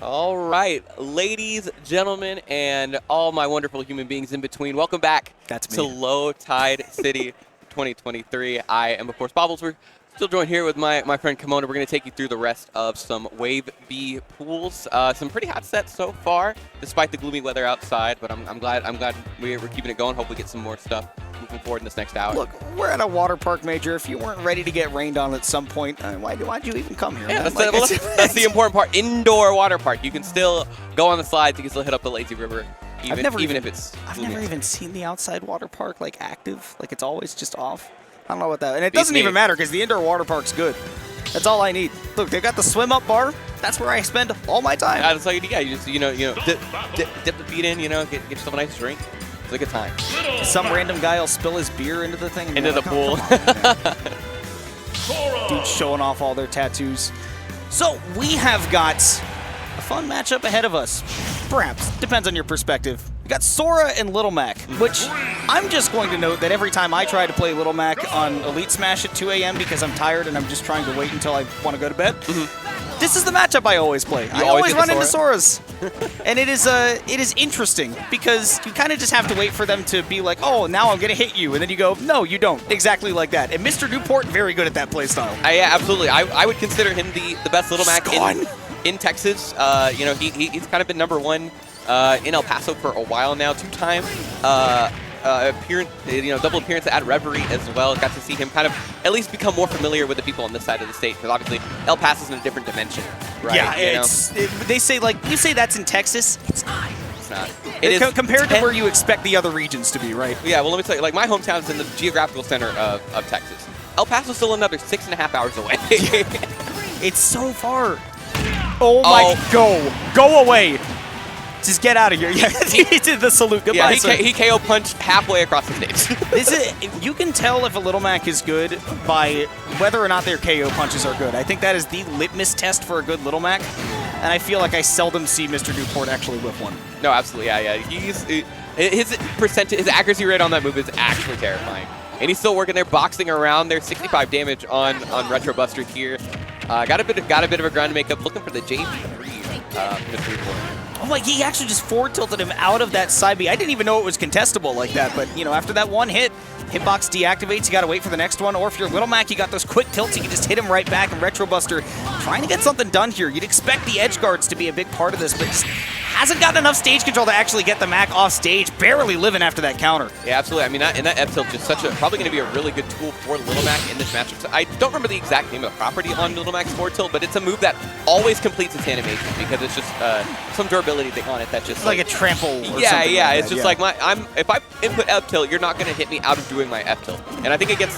All right, ladies, gentlemen, and all my wonderful human beings in between, welcome back to Low Tide City 2023. I am, of course, Bobbles. We're still joined here with my friend Kimona. We're going to take you through the rest of some Wave B pools. Some pretty hot sets so far, despite the gloomy weather outside, but I'm glad we're keeping it going. Hope we get some more stuff moving forward in this next hour. Look, we're at a water park major. If you weren't ready to get rained on at some point, why'd you even come here? Yeah, that's the important part. Indoor water park. You can still go on the slides. You can still hit up the lazy river, even if it's I've never even seen the outside water park active. It's always just off. I don't know about that. And it doesn't even matter because the indoor water park's good. That's all I need. Look, they've got the swim up bar. That's where I spend all my time. That's all you need. Yeah, you just dip the feet in. Get yourself a nice drink. It's a good time. Some random guy will spill his beer into the thing. And into the pool. Dudes showing off all their tattoos. So we have got a fun matchup ahead of us. Perhaps. Depends on your perspective. We got Sora and Little Mac, which I'm just going to note that every time I try to play Little Mac on Elite Smash at 2 a.m. because I'm tired and I'm just trying to wait until I want to go to bed, this is the matchup I always play. I always run into Soras. And it is interesting because you kind of just have to wait for them to be like, oh, now I'm going to hit you. And then you go, no, you don't. Exactly like that. And Mr. Newport, very good at that playstyle. Yeah, absolutely. I would consider him the best Little Mac in Texas. He's kind of been number one in El Paso for a while now. Two-time double appearance at Reverie as well. Got to see him kind of at least become more familiar with the people on this side of the state, because obviously El Paso's in a different dimension, right? Yeah, they say, you say that's in Texas. It's not. It's not. It is compared to where you expect the other regions to be, right? Yeah, well, let me tell you, my hometown's in the geographical center of Texas. El Paso's still another 6.5 hours away. It's so far. Oh my, go away. Just get out of here. Yeah, he did the salute. Goodbye, yeah, he KO punched halfway across the stage. You can tell if a Little Mac is good by whether or not their KO punches are good. I think that is the litmus test for a good Little Mac, and I feel like I seldom see Mr. Newport actually whip one. No, absolutely, yeah. His accuracy rate on that move is actually terrifying. And he's still working there, boxing around there. 65 damage on Retro Buster here. Got a bit of a ground to make up. Looking for the JV3 Mr. Newport. Oh my, he actually just forward tilted him out of that side B. I didn't even know it was contestable like that, but after that one hit, hitbox deactivates, you gotta wait for the next one, or if you're Little Mac, you got those quick tilts, you can just hit him right back, and Retro Buster trying to get something done here. You'd expect the edge guards to be a big part of this, but just hasn't gotten enough stage control to actually get the Mac off stage, barely living after that counter. Yeah, absolutely. I mean, that F tilt is probably going to be a really good tool for Little Mac in this matchup. So I don't remember the exact name of the property on Little Mac's forward tilt, but it's a move that always completes its animation because it's just some durability thing on it that's just like a trample or something. Yeah, it's just if I input F tilt, you're not going to hit me out of doing my F tilt. And I think it gets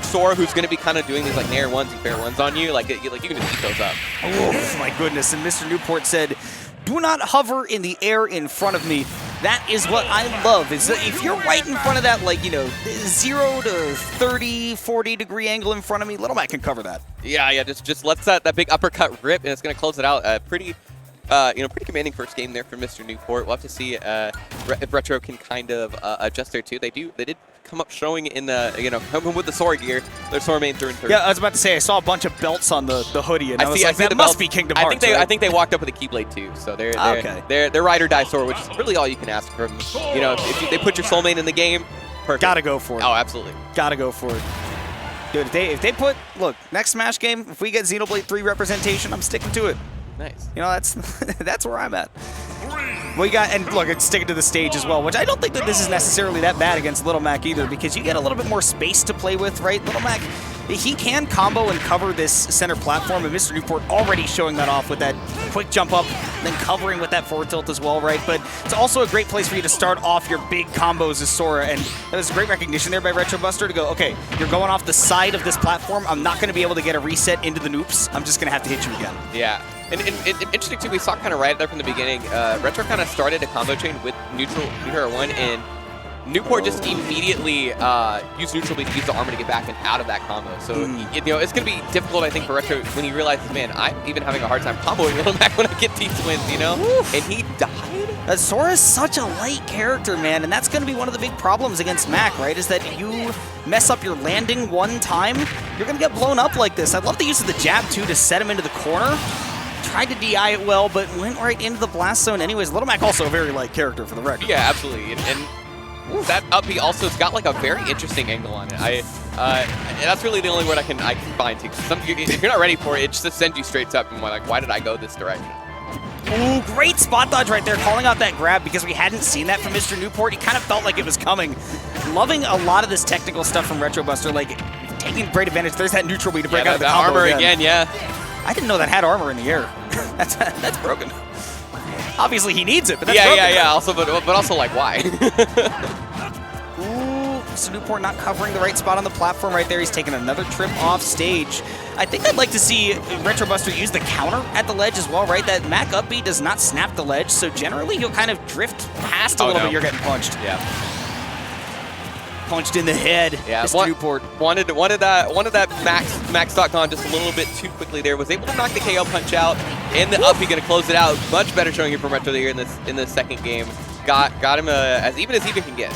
Sora, who's going to be kind of doing these nair ones and fair ones on you, you can just eat those up. Oh my goodness! And Mr. Newport said, "Do not hover in the air in front of me." That is what I love. Is that if you're right in front of that, 0 to 30, 40 degree angle in front of me, Little Mac can cover that. Yeah, just lets that big uppercut rip, and it's going to close it out. Pretty commanding first game there for Mr. Newport. We'll have to see if Retro can kind of adjust there too. They did come up showing in the with the Sora gear, their Sora main through and through. Yeah, I was about to say I saw a bunch of belts on the hoodie, and I was like, that must be Kingdom Hearts. I think they walked up with a Keyblade too, so they're ride or die Sora, which is really all you can ask from if they put your soul main in the game. Perfect. Gotta go for it. Oh, absolutely. Gotta go for it. Dude, if they put next Smash game, if we get Xenoblade 3 representation, I'm sticking to it. Nice. That's where I'm at. It's sticking to the stage as well, which I don't think that this is necessarily that bad against Little Mac either, because you get a little bit more space to play with, right? Little Mac, he can combo and cover this center platform, and Mr. Newport already showing that off with that quick jump up, then covering with that forward tilt as well, right? But it's also a great place for you to start off your big combos as Sora, and that was great recognition there by Retro Buster to go, okay, you're going off the side of this platform, I'm not going to be able to get a reset into the noops, I'm just going to have to hit you again. Yeah. And interesting too, we saw kind of right there from the beginning, Retro kind of started a combo chain with Neutral Hero 1, and Newport just immediately used Neutral to use the armor to get back and out of that combo. So, it's going to be difficult, I think, for Retro when he realizes, man, I'm even having a hard time comboing Little Mac when I get these wins, Oof. And he died. Sora's such a light character, man, and that's going to be one of the big problems against Mac, right, is that you mess up your landing one time, you're going to get blown up like this. I love the use of the jab, too, to set him into the corner. tried to DI it well, but went right into the blast zone anyways. Little Mac also a very light character for the record. Yeah, absolutely. And that up B also has got like a very interesting angle on it. That's really the only word I can find too. If you're not ready for it, it just sends you straight up and like, why did I go this direction? Ooh, great spot dodge right there, calling out that grab because we hadn't seen that from Mr. Newport. He kind of felt like it was coming. Loving a lot of this technical stuff from Retrobuster, like taking great advantage. There's that neutral B to break out of the combo armor again, yeah. I didn't know that had armor in the air. that's broken. Obviously he needs it, but that's broken. Yeah. Also, but also like why? Ooh, Mr. Newport not covering the right spot on the platform right there. He's taking another trip off stage. I think I'd like to see Retrobuster use the counter at the ledge as well, right? That Mac up B does not snap the ledge, so generally he'll kind of drift past a little bit. You're getting punched. Yeah. Punched in the head. Yeah, Mr. Newport wanted that max .con just a little bit too quickly there. Was able to knock the KO punch out, and the up B gonna close it out. Much better showing here from Retro here in the second game. Got him as even can get.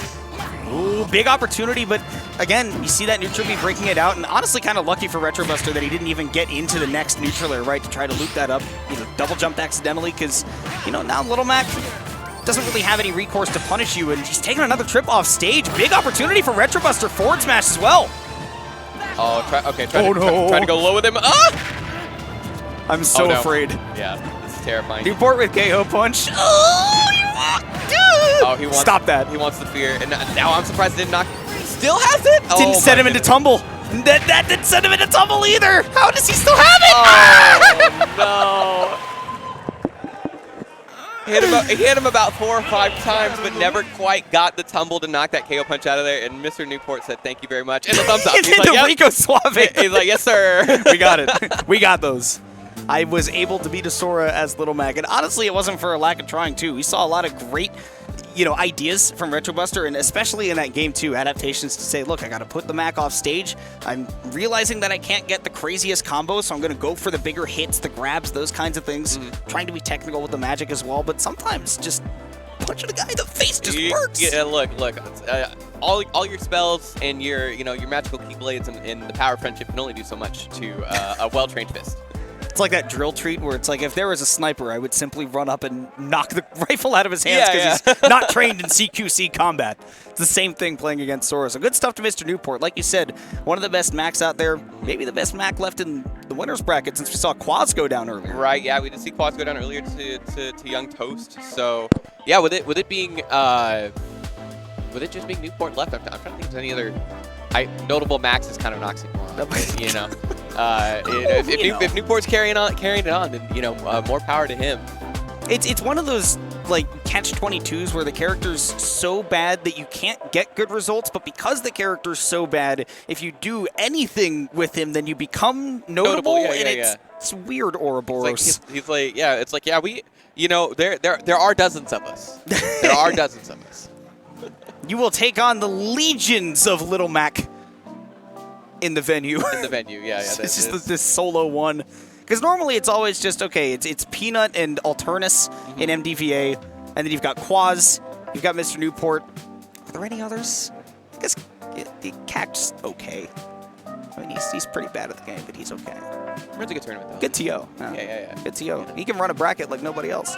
Ooh, big opportunity, but again, you see that neutral B breaking it out, and honestly kind of lucky for Retrobuster that he didn't even get into the next neutral air, right, to try to loop that up. Double jumped accidentally, because, now Little Mac doesn't really have any recourse to punish you, and he's taking another trip off stage. Big opportunity for Retrobuster forward smash as well. Oh, trying to go low with him. Ah! I'm so afraid. Yeah, this is terrifying. Newport with KO punch. Oh, he wants, stop that. He wants the fear, and now I'm surprised it didn't knock. Still has it? Didn't set him into tumble. That didn't send him into tumble either. How does he still have it? Oh, no. He hit him about 4 or 5 times, but never quite got the tumble to knock that KO punch out of there. And Mr. Newport said, "Thank you very much." And the thumbs up. He's like, the Rico Suave. He's like, "Yes, sir." We got it. We got those. I was able to beat Sora as Little Mac, and honestly, it wasn't for a lack of trying too. We saw a lot of great, ideas from Retrobuster, and especially in that game too, adaptations to say, look, I got to put the Mac off stage. I'm realizing that I can't get the craziest combos, so I'm going to go for the bigger hits, the grabs, those kinds of things. Trying to be technical with the magic as well, but sometimes just punching a guy in the face just works. Yeah, look. All your spells and your magical keyblades and the power of friendship can only do so much to a well-trained fist. It's like that drill treat where it's like, if there was a sniper, I would simply run up and knock the rifle out of his hands because he's not trained in CQC combat. It's the same thing playing against Sora. So good stuff to Mr. Newport. Like you said, one of the best Macs out there, maybe the best Mac left in the winner's bracket since we saw Quaz go down earlier. Right, yeah, we did see Quaz go down earlier to Young Toast. So, yeah, with it being just being Newport left, I'm trying to think if there's any other notable Max is kind of an oxymoron, if Newport's carrying it on, then more power to him. It's one of those like catch-22s where the character's so bad that you can't get good results, but because the character's so bad, if you do anything with him, then you become notable. It's weird, Ouroboros. There are dozens of us. There are dozens of us. You will take on the legions of Little Mac in the venue. Yeah. It's just this solo one. Because normally it's always just, okay, it's Peanut and Alternus in MDVA, and then you've got Quaz, you've got Mr. Newport. Are there any others? I guess Cact's okay. I mean, he's pretty bad at the game, but he's okay. Runs a good tournament, though. Good TO. Yeah. Good TO. He can run a bracket like nobody else.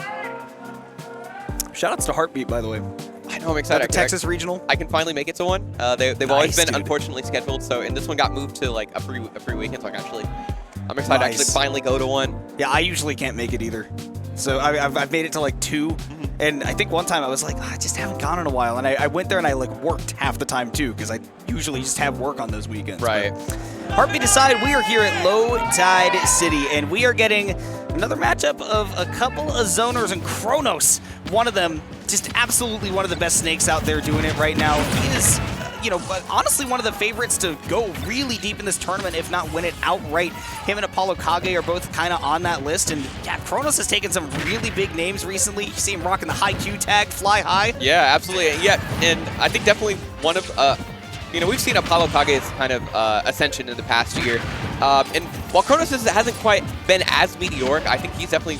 Shoutouts to Heartbeat, by the way. I know, I'm excited. Texas Regional. I can finally make it to one. They've always been unfortunately scheduled, and this one got moved to like a free weekend, so I'm excited to actually finally go to one. Yeah, I usually can't make it either. So I've made it to like 2, and I think one time I was like, I just haven't gone in a while, and I went there and I like worked half the time too, because I usually just have work on those weekends. Right. Heartbeat aside, we are here at Low Tide City, and we are getting another matchup of a couple of zoners, and Kronos, one of them, just absolutely one of the best snakes out there doing it right now. He is, honestly one of the favorites to go really deep in this tournament, if not win it outright. Him and Apollo Kage are both kind of on that list, and yeah, Kronos has taken some really big names recently. You see him rocking the high Q tag, fly high. Yeah, absolutely. Yeah, and I think definitely one of, we've seen Apollo Kage's kind of ascension in the past year. And while Kronos hasn't quite been as meteoric, I think he's definitely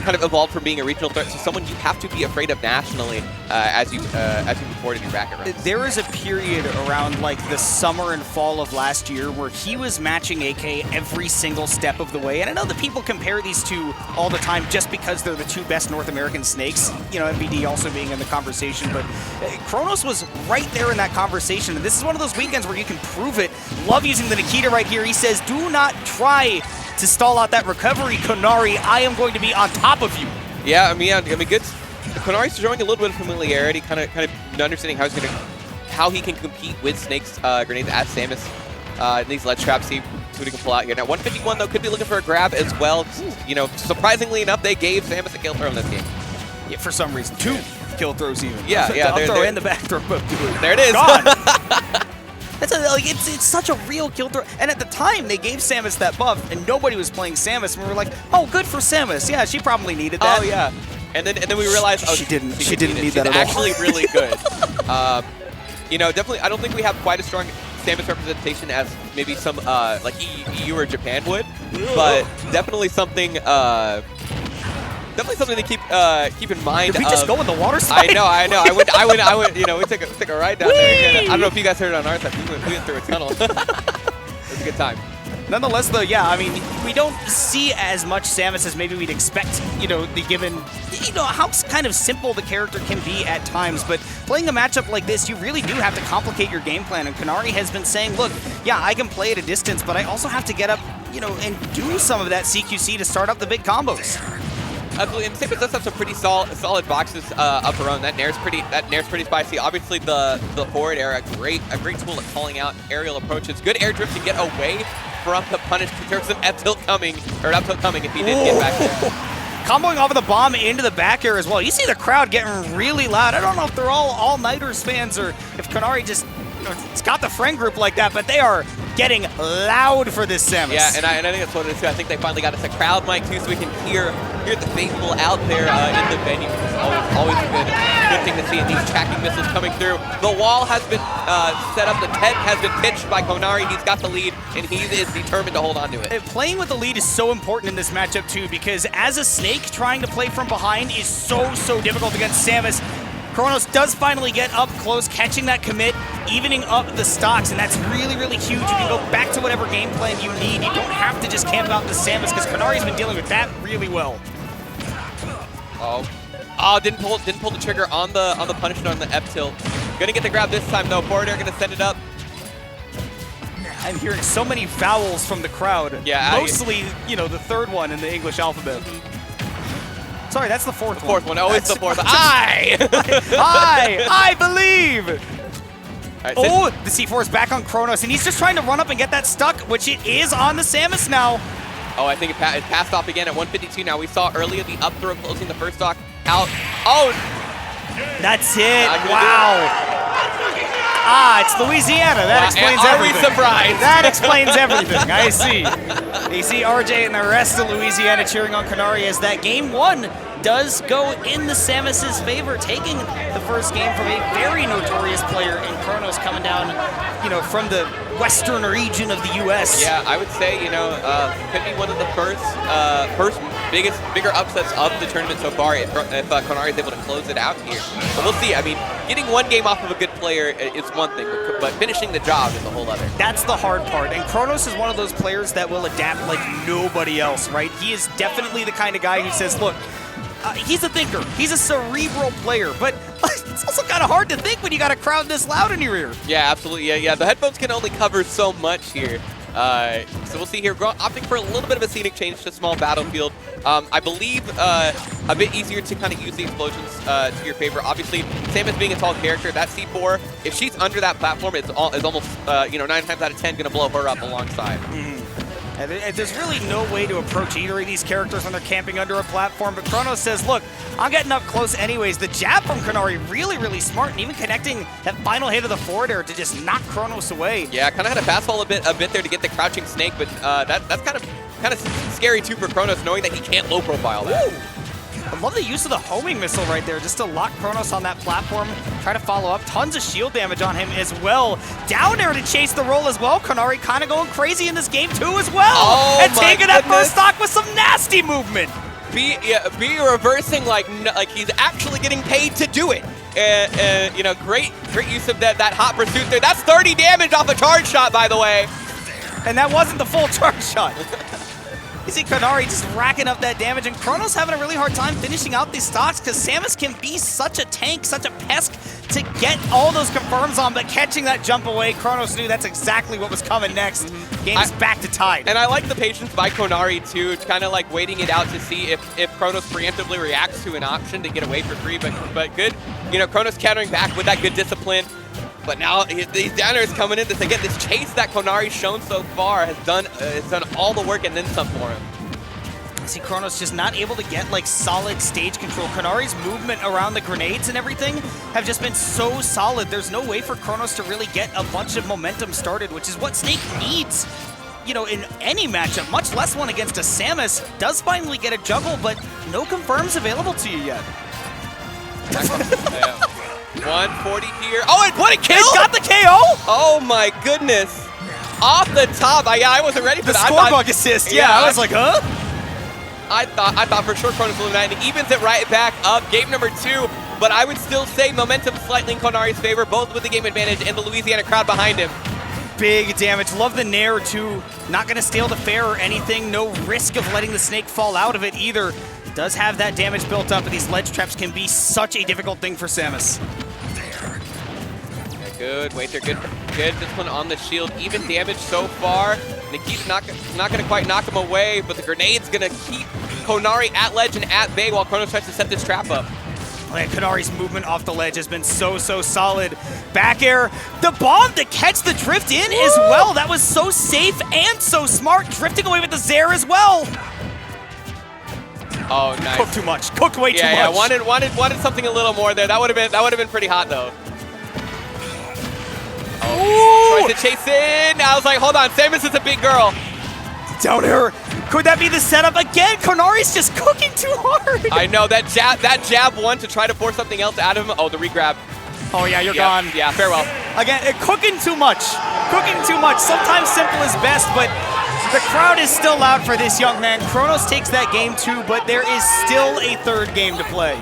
kind of evolved from being a regional threat to someone you have to be afraid of nationally as you move forward in your bracket rounds. There was a period around like the summer and fall of last year where he was matching AK every single step of the way. And I know that people compare these two all the time just because they're the two best North American snakes, you know, MVD also being in the conversation, but Chronos was right there in that conversation. And this is one of those weekends where you can prove it. Love using the Nikita right here. He says, do not try to stall out that recovery, Konari. I am going to be on top of you. Yeah, I mean, good. Konari's showing a little bit of familiarity, kind of understanding how he can compete with Snake's grenades as Samus in these ledge traps. See what he can pull out here. Now, 151 though could be looking for a grab as well. You know, surprisingly enough, they gave Samus a kill throw in this game. Yeah, for some reason, 2 kill throws even. Yeah, yeah. Up throw and the back throw both do it. There it is. It's such a real kill throw. And at the time, they gave Samus that buff, and nobody was playing Samus. And we were like, oh, good for Samus. Yeah, she probably needed that. Oh, yeah. And then we realized, oh, she didn't need that at all. She's actually really good. You know, definitely, I don't think we have quite a strong Samus representation as maybe some like EU or Japan would, but definitely something. Definitely something to keep in mind. Did we just go in the water slide? I know. I went. You know, we took a ride down there. Again. I don't know if you guys heard it on our side. We went through a tunnel. It was a good time. Nonetheless, though, yeah, I mean, we don't see as much Samus as maybe we'd expect, you know, the given, you know, how kind of simple the character can be at times. But playing a matchup like this, you really do have to complicate your game plan. And Konari has been saying, look, yeah, I can play at a distance, but I also have to get up, you know, and do some of that CQC to start up the big combos. And Samus does have some pretty solid boxes up her own. That Nair's pretty spicy. Obviously, the forward air, a great tool at calling out aerial approaches. Good air drift to get away from the punish. There's some up tilt coming if he didn't get back there. Comboing off of the bomb into the back air as well. You see the crowd getting really loud. I don't know if they're all-nighters fans or if Konari just, you know, it's got the friend group like that, but they are getting loud for this Samus. Yeah, and I think that's what it is too. I think they finally got us a crowd mic too, so we can hear the faithful out there in the venue. It's always a good thing to see. And these tracking missiles coming through. The wall has been set up. The tent has been pitched by Konari. He's got the lead, and he is determined to hold on to it. Playing with the lead is so important in this matchup too, because as a Snake, trying to play from behind is so difficult against Samus. Chronos does finally get up close, catching that commit, evening up the stocks, and that's really huge. You can go back to whatever game plan you need. You don't have to just camp out the Samus, because Konari's been dealing with that really well. Oh, didn't pull the trigger on the punishment on the F tilt. Gonna get the grab this time though. Forward air gonna send it up. I'm hearing so many vowels from the crowd. Yeah, mostly, you know, the third one in the English alphabet. Sorry, that's the fourth one. Oh, it's the fourth. I believe! Right, oh, the C4 is back on Chronos, and he's just trying to run up and get that stuck, which it is on the Samus now. Oh, I think it passed off again at 152 now. We saw earlier the up throw closing the first stock out. Oh! That's it. Wow. It's Louisiana. That explains everything. Are we surprised? That explains everything. I see. You see RJ and the rest of Louisiana cheering on Konari as that game one does go in the Samus's favor, taking the first game from a very notorious player in Chronos coming down, you know, from the western region of the U.S. Yeah, I would say, you know, could be one of the first bigger upsets of the tournament so far if Konari is able to close it out here. But we'll see. I mean, getting one game off of a good player is one thing, but finishing the job is a whole other. That's the hard part. And Chronos is one of those players that will adapt like nobody else, right? He is definitely the kind of guy who says, look, he's a thinker. He's a cerebral player, but it's also kind of hard to think when you got a crowd this loud in your ear. Yeah, absolutely. Yeah. The headphones can only cover so much here. So we'll see here, opting for a little bit of a scenic change to small battlefield. I believe a bit easier to kind of use the explosions to your favor. Obviously, Samus being a tall character, that C4, if she's under that platform, it's almost, you know, 9 times out of 10 going to blow her up alongside. And there's really no way to approach either of these characters when they're camping under a platform, but Chronos says, look, I'm getting up close anyways. The jab from Konari really smart, and even connecting that final hit of the forward air to just knock Chronos away. Yeah, kind of had a fastball a bit there to get the crouching snake, but that's kind of scary too for Chronos, knowing that he can't low profile that. Ooh. I love the use of the homing missile right there, just to lock Chronos on that platform, try to follow up. Tons of shield damage on him as well. Down there to chase the roll as well. Konari kind of going crazy in this game too as well. Oh, and taking that first stock with some nasty movement. be reversing like he's actually getting paid to do it. You know, great use of that hot pursuit there. That's 30 damage off a charge shot, by the way. And that wasn't the full charge shot. You see Khanari just racking up that damage, and Chronos having a really hard time finishing out these stocks because Samus can be such a tank, such a pest to get all those confirms on, but catching that jump away, Chronos knew that's exactly what was coming next. Game's back to tied. And I like the patience by Khanari too, kind of like waiting it out to see if Chronos preemptively reacts to an option to get away for free, but good. You know, Chronos countering back with that good discipline. But now these downers coming in. Again, this chase that Khanari's shown so far has done all the work and then some for him. See, Chronos just not able to get like solid stage control. Khanari's movement around the grenades and everything have just been so solid. There's no way for Chronos to really get a bunch of momentum started, which is what Snake needs, you know, in any matchup, much less one against a Samus. Does finally get a juggle, but no confirms available to you yet. 140 here. Oh, and what a kill! It's got the KO! Oh my goodness. Off the top. I wasn't ready for the that. The score assist, yeah. I was like, huh? I thought for sure Chronos will eliminate, and evens it right back up. Game number 2, but I would still say momentum slightly in Khanari's favor, both with the game advantage and the Louisiana crowd behind him. Big damage. Love the Nair too. Not going to steal the fair or anything. No risk of letting the Snake fall out of it either. Does have that damage built up, and these ledge traps can be such a difficult thing for Samus. Yeah, good. Wait there. Good discipline on the shield. Even damage so far. Nikita's not going to quite knock him away, but the grenade's going to keep Khanari at ledge and at bay while Chronos tries to set this trap up. And Khanari's movement off the ledge has been so solid. Back air, the bomb to catch the drift in as well. That was so safe and so smart. Drifting away with the Zair as well. Oh, nice. Cooked too much. Cooked way too much. Yeah, wanted something a little more there. That would have been pretty hot though. Oh, tried to chase in. I was like, hold on, Samus is a big girl. Down air. Could that be the setup again? Khanari's just cooking too hard. I know that jab one to try to force something else out of him. Oh, the regrab. Oh yeah, you're gone. Yeah, farewell. Again, cooking too much. Cooking too much. Sometimes simple is best, but the crowd is still loud for this young man. Chronos takes that game too, but there is still a third game to play.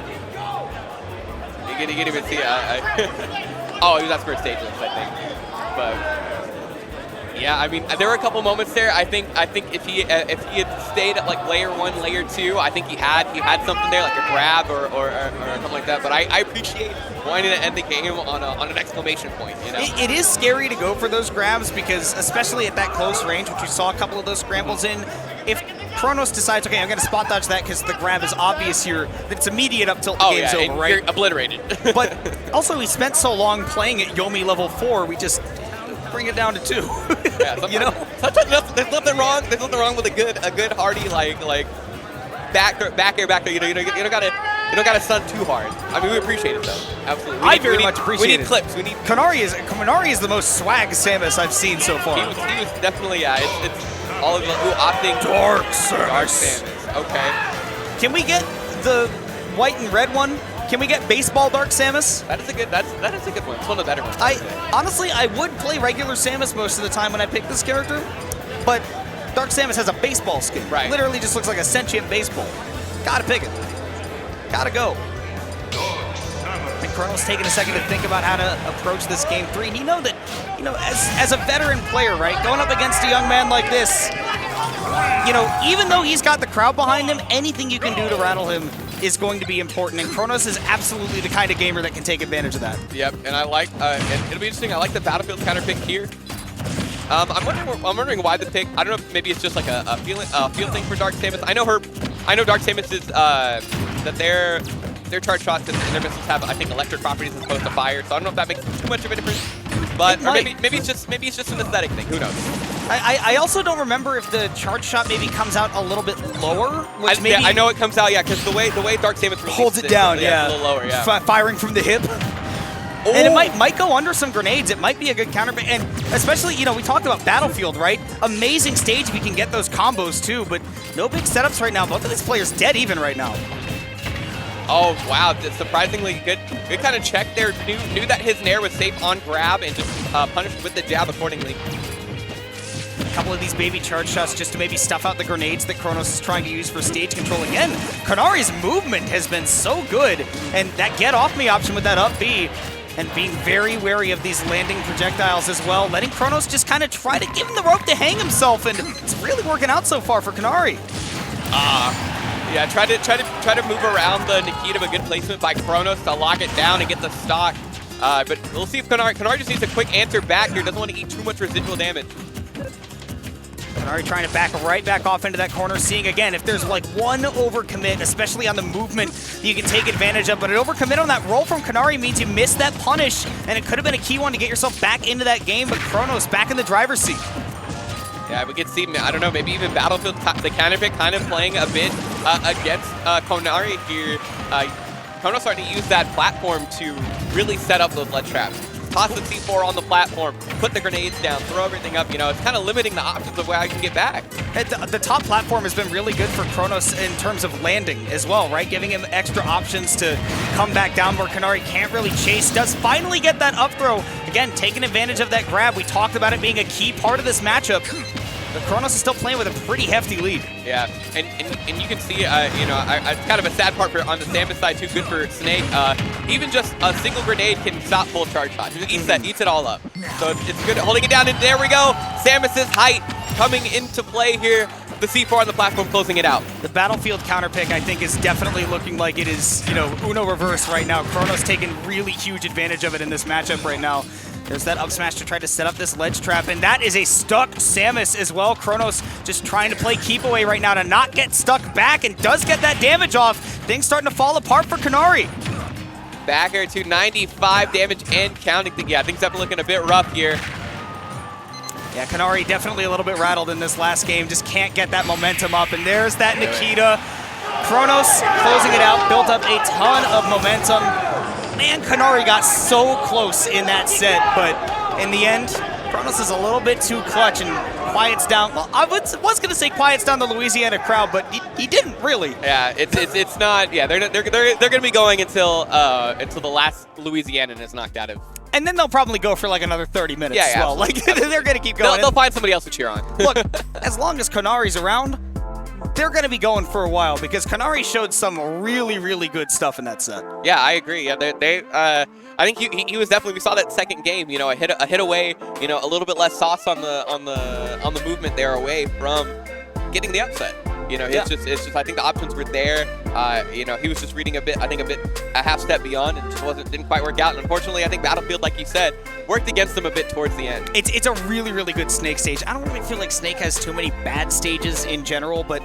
You can even see oh, he was at first stages, I think. But yeah, I mean, there were a couple moments there. I think if he had stayed at like layer 1, layer 2, I think he had something there, like a grab or something like that. But I appreciate wanting to end the game on an exclamation point. You know, it is scary to go for those grabs because, especially at that close range, which you saw a couple of those scrambles in, if Chronos decides, okay, I'm going to spot dodge that because the grab is obvious here, that it's immediate up till the game's over, right? You're obliterated. But also, we spent so long playing at Yomi level 4, we just bring it down to 2. Yeah, you know, sometimes there's nothing wrong. There's nothing wrong with a good hardy like back air. You don't gotta stun too hard. I mean, we appreciate it though. Absolutely. I very much appreciate it. We need clips. We need. Khanari is the most swag Samus I've seen so far. He was definitely it's all of the opting Dark Samus. Dark Samus. Okay. Can we get the white and red one? Can we get baseball Dark Samus? That is a good one. It's one of the better ones. Honestly, I would play regular Samus most of the time when I pick this character, but Dark Samus has a baseball skin. Right. Literally just looks like a sentient baseball. Gotta pick it. Gotta go. And Chronos taking a second to think about how to approach this game 3. He know that, as a veteran player, right, going up against a young man like this, even though he's got the crowd behind him, anything you can do to rattle him is going to be important, and Chronos is absolutely the kind of gamer that can take advantage of that. Yep, and I like, and it'll be interesting. I like the Battlefield counter pick here. I'm wondering why the pick. I don't know if maybe it's just like a feel thing for Dark Samus. I know Dark Samus is that their charge shots and their missiles have, I think, electric properties as opposed to fire. So I don't know if that makes too much of a difference. But or maybe it's just an aesthetic thing. Who knows? I also don't remember if the charge shot maybe comes out a little bit lower. Which maybe I know it comes out, yeah, because the way Dark Samus holds it down, yeah, it's a little lower, yeah. Firing from the hip. Ooh. And it might go under some grenades. It might be a good counter, and especially, we talked about Battlefield, right? Amazing stage if you can get those combos too, but no big setups right now. Both of these players dead even right now. Oh, wow. That's surprisingly good kind of check there. Knew that his Nair was safe on grab and just punished with the jab accordingly. couple of these baby charge shots just to maybe stuff out the grenades that Kronos is trying to use for stage control. Again, Kennari's movement has been so good, and that get off me option with that up B, and being very wary of these landing projectiles as well, letting Kronos just kind of try to give him the rope to hang himself, and it's really working out so far for Kennari. Yeah, try to move around the Nikita, but good placement by Kronos to lock it down and get the stock. But we'll see if Kennari just needs a quick answer back here. Doesn't want to eat too much residual damage. Kennari trying to back right back off into that corner, seeing again if there's like one overcommit, especially on the movement, you can take advantage of. But an overcommit on that roll from Kennari means you missed that punish, and it could have been a key one to get yourself back into that game. But Kronos back in the driver's seat. Yeah, we could see, I don't know, maybe even Battlefield, the counterpick kind of playing a bit against Kennari here. Kronos starting to use that platform to really set up those ledge traps. Toss the C4 on the platform, put the grenades down, throw everything up. You know, it's kind of limiting the options of where I can get back. The top platform has been really good for Kronos in terms of landing as well, right? Giving him extra options to come back down where Kennari can't really chase. Does finally get that up throw. Again, taking advantage of that grab. We talked about it being a key part of this matchup. But Kronos is still playing with a pretty hefty lead. Yeah, and you can see, you know, it's kind of a sad part on the Samus side too. Good for Snake. Even just a single grenade can stop full charge shot. Just eats it all up. So it's good. Holding it down, and there we go. Samus's height coming into play here. The C4 on the platform closing it out. The Battlefield counterpick, I think, is definitely looking like it is, you know, Uno reverse right now. Kronos taking really huge advantage of it in this matchup right now. There's that up smash to try to set up this ledge trap, and that is a stuck Samus as well. Kronos just trying to play keep away right now to not get stuck back, and does get that damage off. Things starting to fall apart for Kennari. Back here to 95 damage and counting. Yeah, things have been looking a bit rough here. Yeah, Kennari definitely a little bit rattled in this last game. Just can't get that momentum up, and there's that Nikita. Kronos closing it out, built up a ton of momentum. Man, Kennari got so close in that set, but in the end, Kronos is a little bit too clutch and quiets down. Well, I was going to say quiets down the Louisiana crowd, but he didn't really. Yeah, it's not. Yeah, they're going to be going until the last Louisianan is knocked out of. And then they'll probably go for like another 30 minutes as well. Absolutely. Like they're going to keep going. They'll find somebody else to cheer on. Look, as long as Kennari's around, they're going to be going for a while because Kennari showed some really, really good stuff in that set. Yeah, I agree. Yeah, I think he was definitely. We saw that second game. You know, a hit away. You know, a little bit less sauce on the movement there away from getting the upset. You know, it's just. I think the options were there. You know, he was just reading a half step beyond, and just didn't quite work out. And unfortunately, I think Battlefield, like you said, worked against him a bit towards the end. It's a really, really good Snake stage. I don't really feel like Snake has too many bad stages in general, but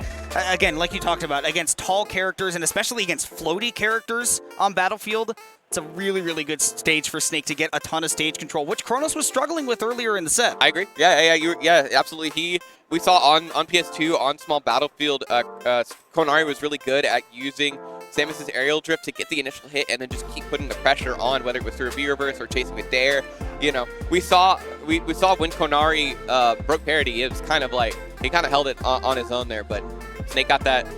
again, like you talked about, against tall characters and especially against floaty characters on Battlefield, it's a really, really good stage for Snake to get a ton of stage control, which Kronos was struggling with earlier in the set. I agree. Yeah, absolutely. We saw on PS2 on small Battlefield, Kennari was really good at using Samus's aerial drift to get the initial hit and then just keep putting the pressure on, whether it was through a V-reverse or chasing it there. You know, we saw when Kennari broke parity, it was kind of like he kind of held it on his own there, but Snake got that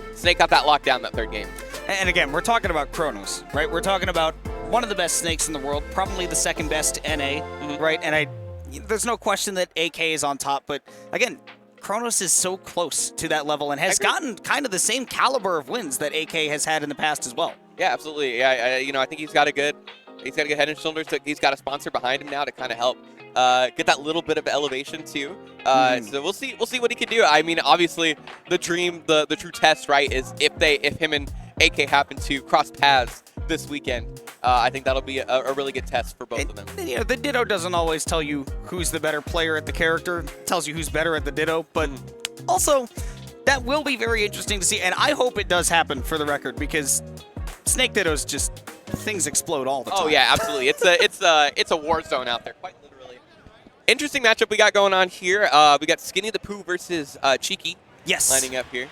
locked down that third game. And again, we're talking about Kronos, right? We're talking about one of the best Snakes in the world, probably the second best NA, right? And there's no question that AK is on top, but again, Kronos is so close to that level and has gotten kind of the same caliber of wins that AK has had in the past as well. Yeah, absolutely. Yeah, you know, I think he's got a good head and shoulders. He's got a sponsor behind him now to kind of help get that little bit of elevation too. So we'll see what he can do. I mean, obviously, the dream, the true test, right, is if him and AK happen to cross paths this weekend. I think that'll be a really good test for both of them. You know, the Ditto doesn't always tell you who's the better player at the character. It tells you who's better at the Ditto, but also that will be very interesting to see, and I hope it does happen for the record because Snake Dittos just things explode all the time. Oh yeah, absolutely. It's a war zone out there, quite literally. Interesting matchup we got going on here. We got Skinny the Pooh versus Cheeky. Yes. Lining up here.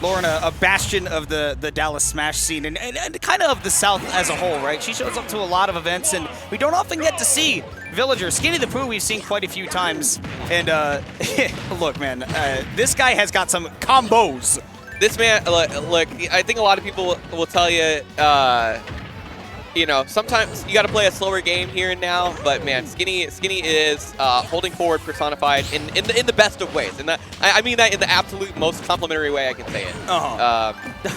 Lauren, a bastion of the Dallas Smash scene and kind of the South as a whole, right? She shows up to a lot of events, and we don't often get to see Villager. Skinny the Pooh we've seen quite a few times. And look, man, this guy has got some combos. This man, look, I think a lot of people will tell you you know, sometimes you got to play a slower game here and now, but man, Skinny is holding forward personified in the best of ways, and I mean that in the absolute most complimentary way I can say it.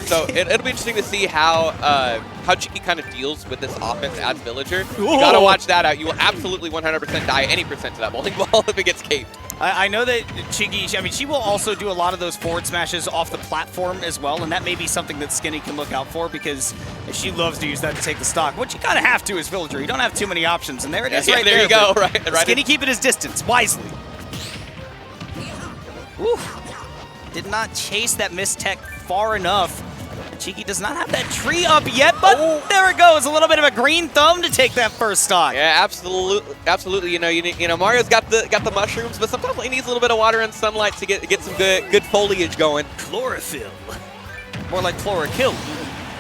So it'll be interesting to see how Cheeky kind of deals with this offense as Villager. You gotta watch that out. You will absolutely 100% die any percent to that bowling ball if it gets caped. I know that Cheeky, I mean, she will also do a lot of those forward smashes off the platform as well, and that may be something that Skinny can look out for because she loves to use that to take the stock, which you kind of have to as Villager. You don't have too many options, and there it is right there. There you go, right. Skinny keeping his distance wisely. Woo. Did not chase that missed tech far enough. Cheeky does not have that tree up yet, but there it goes. A little bit of a green thumb to take that first stock. Yeah, absolutely. You know, Mario's got the mushrooms, but sometimes he needs a little bit of water and sunlight to get some good foliage going. Chlorophyll, more like chlorokill.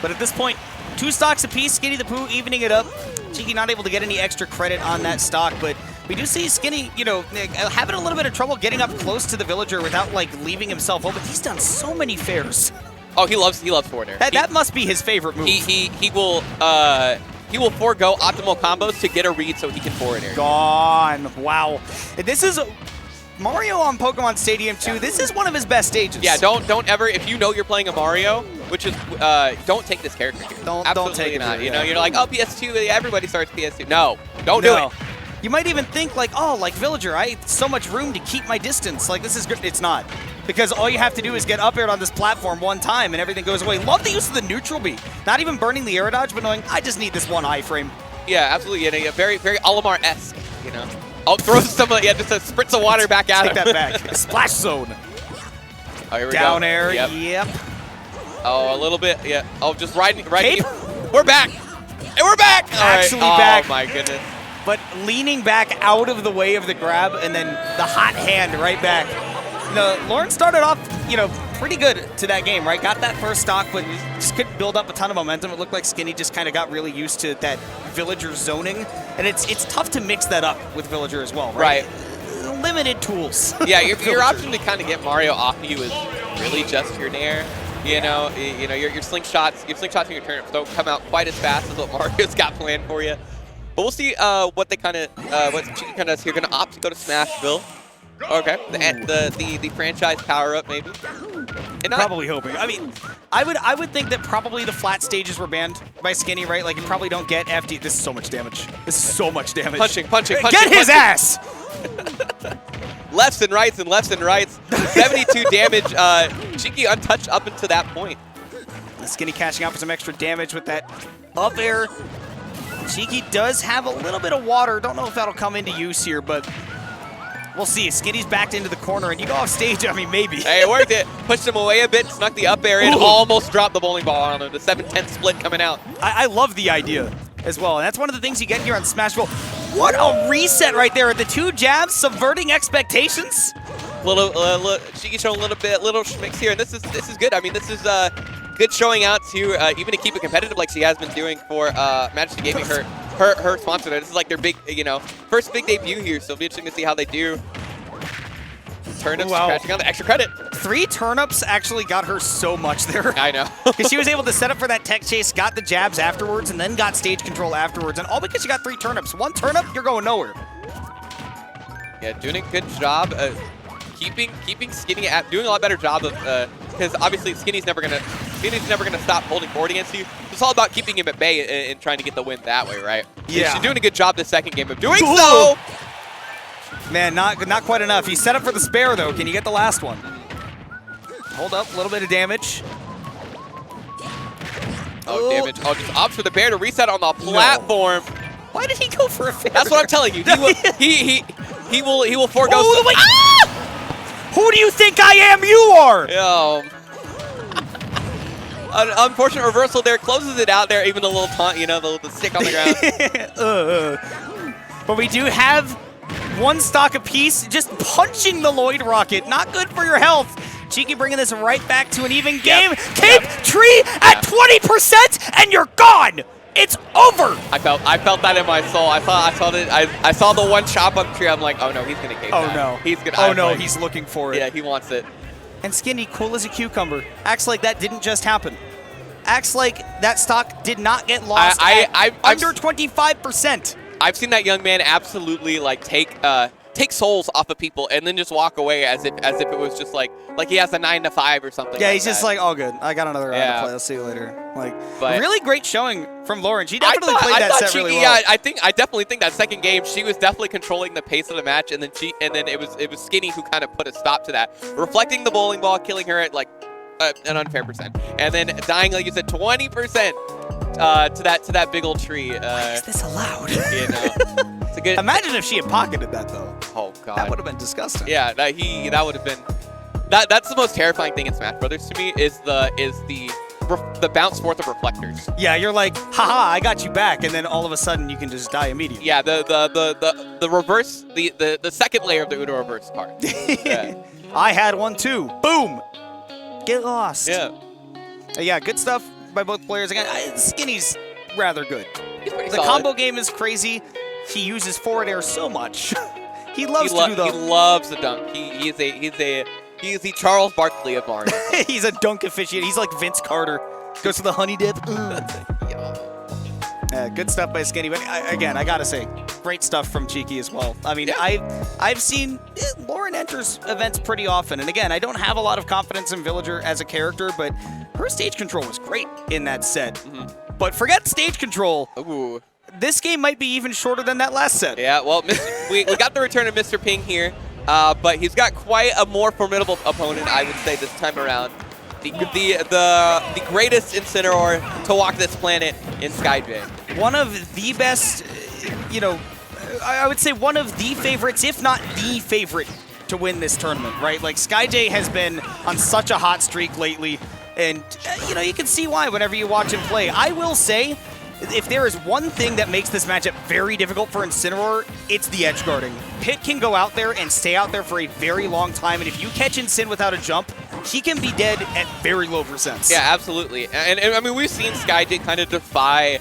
But at this point, 2 stocks apiece. Skinny the Pooh evening it up. Cheeky not able to get any extra credit on that stock, but we do see Skinny, you know, having a little bit of trouble getting up close to the Villager without like leaving himself open. He's done so many fairs. Oh, he loves forward air. That must be his favorite move. He will forego optimal combos to get a read so he can forward air. Gone. Wow. This is Mario on Pokemon Stadium 2. This is one of his best stages. Yeah, don't ever, if you know you're playing a Mario, which is don't take this character here. Don't take it. Not. You know, you're like, oh, PS2, everybody starts PS2. No, don't do it. You might even think like, oh, like Villager, I have so much room to keep my distance. Like, this is good. It's not. Because all you have to do is get up aired on this platform one time and everything goes away. Love the use of the neutral B. Not even burning the air dodge, but knowing I just need this one iframe. Yeah, absolutely. Yeah, very, very Olimar-esque, you know. Oh, throw some, just a spritz of water back at him. Take that back. Splash zone. Oh, here we go. Down air, yep. Oh, a little bit, yeah. Oh, just riding. We're back. And we're back. Actually back. Oh, my goodness. But leaning back out of the way of the grab and then the hot hand right back. No, Lauren started off, you know, pretty good to that game, right? Got that first stock, but just couldn't build up a ton of momentum. It looked like Skinny just kind of got really used to that Villager zoning. And it's tough to mix that up with Villager as well, right? Limited tools. Yeah, your option to kind of get Mario off of you is really just your nair. You know, your slingshots and your turnips don't come out quite as fast as what Mario's got planned for you. But we'll see what Cheeky kind of does here. Going to opt to go to Smashville. Okay, the franchise power up maybe. And probably hoping. I mean, I would think that probably the flat stages were banned by Skinny, right? Like you probably don't get FD. This is so much damage. This is so much damage. Punching. Get his ass. Lefts and rights. 72 damage. Cheeky untouched up until that point. Skinny catching out for some extra damage with that up air. Cheeky does have a little bit of water. Don't know if that'll come into use here, but we'll see. Skinny's backed into the corner, and you go off stage, I mean, maybe. Hey, it worked it. Pushed him away a bit, snuck the up air in, almost dropped the bowling ball on him. The 7-10 split coming out. I love the idea as well, and that's one of the things you get here on Smashville. What a reset right there. The 2 jabs subverting expectations. Cheeky showing little schmicks here, and this is good. I mean, this is good showing out to even to keep it competitive like she has been doing for Majesty Gaming, her sponsor. This is like their big, first big debut here, so it'll be interesting to see how they do. Turnips crashing on the extra credit. 3 turnips actually got her so much there. I know. Because she was able to set up for that tech chase, got the jabs afterwards, and then got stage control afterwards. And all because she got 3 turnips. 1 turnip, you're going nowhere. Yeah, doing a good job keeping Skinny at doing a lot better job of because obviously Skinny's never gonna stop holding forward against you. It's all about keeping him at bay and trying to get the win that way, right? Yeah. She's doing a good job this second game of doing so. Man, not quite enough. He's set up for the spare though. Can you get the last one? Hold up, a little bit of damage. Oh, damage. Oh, just opts for the bear to reset on the platform. No. Why did he go for a fair? That's what I'm telling you. He will forego. Oh, wait. Ah! Who do you think I am? You are. An unfortunate reversal there closes it out there. Even the little taunt, the stick on the ground. But we do have 1 stock apiece. Just punching the Lloyd Rocket. Not good for your health. Cheeky bringing this right back to an even game. Cape Tree at 20%, and you're gone. It's over. I felt that in my soul. I saw the 1 chop on the tree. I'm like, oh no, he's gonna cape that. No, he's gonna. Oh no, he's looking for it. Yeah, he wants it. And Skinny, cool as a cucumber, acts like that didn't just happen. acts like that stock did not get lost under 25%. I've seen that young man absolutely like take souls off of people and then just walk away as if it was just like he has a 9 to 5 or something. Yeah, like he's just that. like, all good. I got another round to play. I'll see you later. But really great showing from Lauren. She definitely played that set really well. Yeah, I definitely think that second game she was definitely controlling the pace of the match, and then it was Skinny who kind of put a stop to that, reflecting the bowling ball, killing her at like an unfair percent, and then dying like you said 20% to that big old tree. Why is this allowed? You know. It's a good. Imagine if she had pocketed that though. Oh god. That would have been disgusting. Yeah, that would have been. That's the most terrifying thing in Smash Brothers to me is the bounce forth of reflectors. Yeah, you're like, haha, I got you back, and then all of a sudden you can just die immediately. Yeah, the reverse, the second layer of the Uno reverse card. Yeah. I had one too. Boom. Get lost. Yeah. Yeah, good stuff by both players. Again, Skinny's rather good. He's pretty The solid. combo game is crazy. He uses forward air so much. He loves to do He the. loves the dunk. He's the Charles Barkley of Mario. He's a dunk aficionado. He's like Vince Carter. Goes to the honey dip. Good stuff by Skinny. But again, I gotta say, great stuff from Cheeky as well. I mean, yeah. I've seen Lauren enters events pretty often, and again, I don't have a lot of confidence in Villager as a character, but her stage control was great in that set. Mm-hmm. But forget stage control. Ooh. This game might be even shorter than that last set. Yeah, well, we got the return of Mr. Ping here, but he's got quite a more formidable opponent, I would say, this time around. The greatest Incineroar to walk this planet in SkyJ. One of the best, I would say one of the favorites, if not the favorite, to win this tournament, right? Like, SkyJ has been on such a hot streak lately, and, you can see why whenever you watch him play. I will say, if there is one thing that makes this matchup very difficult for Incineroar, it's the edge guarding. Pit can go out there and stay out there for a very long time, and if you catch Incin without a jump, he can be dead at very low percents. Yeah, absolutely. And I mean, we've seen SkyJ kind of defy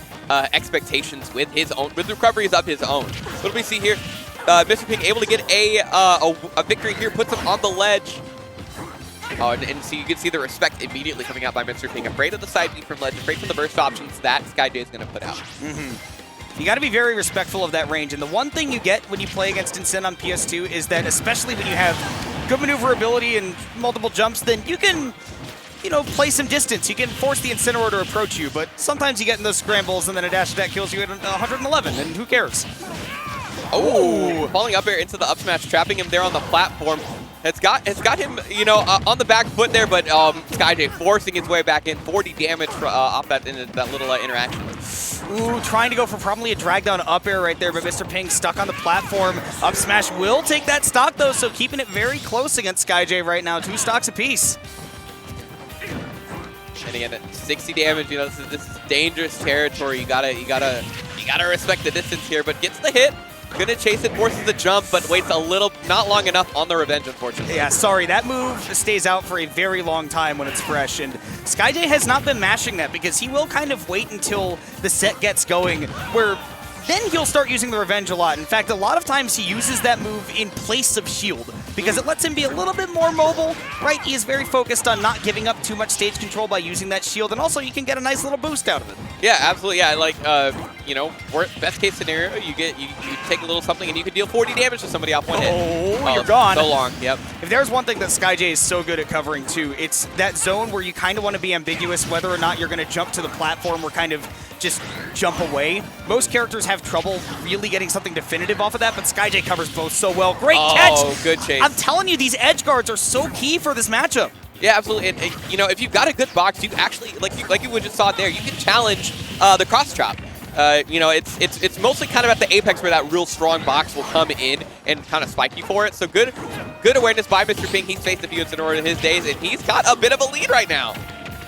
expectations with recoveries of his own. What do we see here? Mr. Ping able to get a victory here, puts him on the ledge. Oh, and so you can see the respect immediately coming out by Mr. Ping. Afraid of the side beat from ledge, afraid for the burst options that SkyJ is going to put out. Mm-hmm. You got to be very respectful of that range. And the one thing you get when you play against Incin on PS2 is that, especially when you have good maneuverability and multiple jumps, then you can, play some distance. You can force the Incineroar to approach you, but sometimes you get in those scrambles and then a dash attack kills you at 111, and who cares? Oh, falling up air into the up smash, trapping him there on the platform. It's got him, on the back foot there, but SkyJ forcing his way back in. 40 damage off that little interaction. Ooh, trying to go for probably a drag down up air right there, but Mr. Ping stuck on the platform. Up smash will take that stock though, so keeping it very close against SkyJ right now. 2 stocks apiece. And again, 60 damage. This is dangerous territory. You gotta respect the distance here, but gets the hit. Gonna chase it, forces the jump, but waits not long enough on the revenge, unfortunately. Yeah, sorry, that move stays out for a very long time when it's fresh, and SkyJ has not been mashing that because he will kind of wait until the set gets going, where then he'll start using the revenge a lot. In fact, a lot of times he uses that move in place of shield because it lets him be a little bit more mobile, right? He is very focused on not giving up too much stage control by using that shield, and also you can get a nice little boost out of it. Yeah, absolutely. Yeah, like, best case scenario, you take a little something and you can deal 40 damage to somebody off one hit. Oh, you're gone. So long, yep. If there's one thing that SkyJ is so good at covering too, it's that zone where you kind of want to be ambiguous whether or not you're going to jump to the platform or kind of just jump away. Most characters have trouble really getting something definitive off of that, but SkyJ covers both so well. Great catch! Oh, good chase. I'm telling you, these edge guards are so key for this matchup. Yeah, absolutely. And if you've got a good box, you actually, like you just saw there, you can challenge the cross chop. It's mostly kind of at the apex where that real strong box will come in and kind of spike you for it. So good awareness by Mr. Ping. He's faced a few Incineroar in his days, and he's got a bit of a lead right now.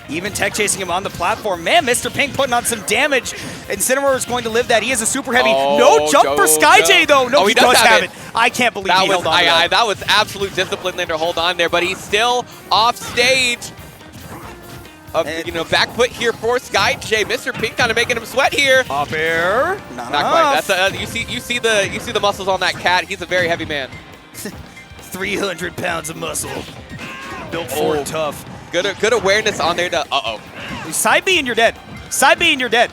Even tech chasing him on the platform. Man, Mr. Ping putting on some damage. Incineroar is going to live that. He is a super heavy. No jump for SkyJ, though. No, he does have it. I can't believe he held on to that. That was absolute discipline there to hold on there, but he's still off stage. Back foot here for SkyJ. Mr. Ping kind of making him sweat here. Up air. Not quite. That's you see the muscles on that cat. He's a very heavy man. 300 pounds of muscle. Built for tough. Good awareness on there to Side B and you're dead. Side B and you're dead.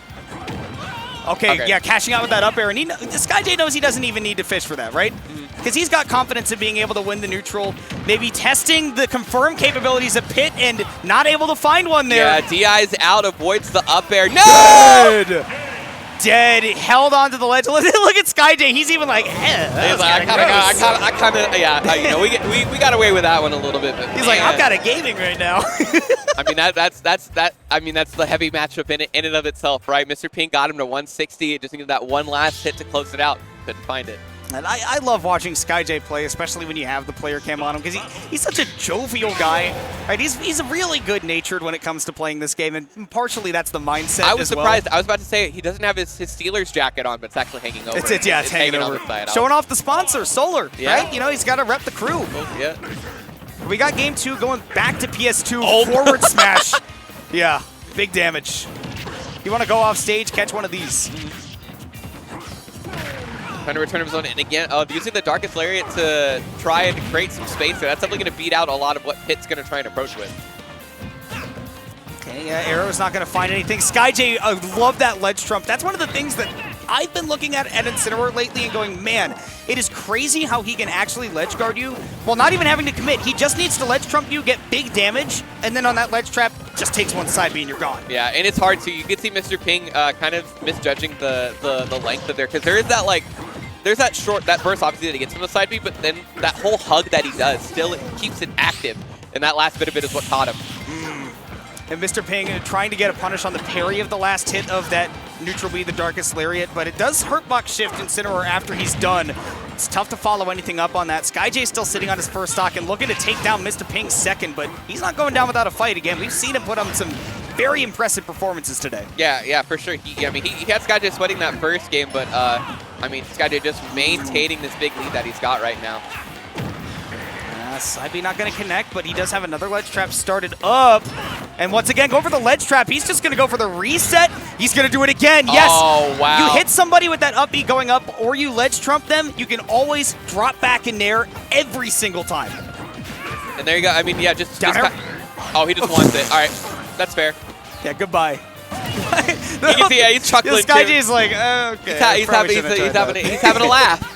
Okay, yeah, cashing out with that up air. And SkyJ knows he doesn't even need to fish for that, right? Because he's got confidence in being able to win the neutral. Maybe testing the confirmed capabilities of Pit and not able to find one there. Yeah, DI's out, avoids the up air. No! Dead. Held onto the ledge. Look at SkyJ. He's even like, he's like, I kind of, yeah. You know, we got away with that one a little bit. But he's like, I'm kind of gaming right now. I mean, that's the heavy matchup in and of itself, right? Mr. Pink got him to 160. It just needed that one last hit to close it out. Couldn't find it. And I love watching SkyJ play, especially when you have the player cam on him, because he's such a jovial guy. Right? He's really good-natured when it comes to playing this game, and partially that's the mindset. I was surprised. I was about to say he doesn't have his Steelers jacket on, but it's actually hanging over. It's hanging over. On the side. Showing off the sponsor, Solar. Yeah. Right? You know, he's got to rep the crew. Yeah. We got game 2 going back to PS2 forward smash. Yeah, big damage. You want to go off stage, catch one of these. Trying to return him zone, and again, using the Darkest Lariat to try and create some space there. That's definitely going to beat out a lot of what Pit's going to try and approach with. Okay, Arrow's not going to find anything. SkyJ, I love that ledge trump. That's one of the things that I've been looking at Incineroar lately and going, man, it is crazy how he can actually ledge guard you while not even having to commit. He just needs to ledge trump you, get big damage, and then on that ledge trap, just takes one side B and you're gone. Yeah, and it's hard to. You can see Mr. Ping kind of misjudging the length of there, because there is that there's that burst obviously that he gets from the side B, but then that whole hug that he does still keeps it active, and that last bit of it is what caught him. And Mr. Ping trying to get a punish on the parry of the last hit of that neutral B, the Darkest Lariat, but it does hurt box shift Incineroar after he's done. It's tough to follow anything up on that. SkyJ still sitting on his first stock and looking to take down Mr. Ping's second, but he's not going down without a fight again. We've seen him put on some very impressive performances today. Yeah, for sure. He had SkyJ sweating that first game, but I mean, SkyJ just maintaining this big lead that he's got right now. Side B not going to connect, but he does have another ledge trap started up. And once again, go for the ledge trap. He's just going to go for the reset. He's going to do it again. Yes. Oh, wow. You hit somebody with that up B going up, or you ledge trump them, you can always drop back in there every single time. And there you go. I mean, yeah, just down air. Oh, he just wants it. All right. That's fair. Yeah, goodbye. You can see, yeah, he's chuckling. This guy is like, okay. He's having a laugh.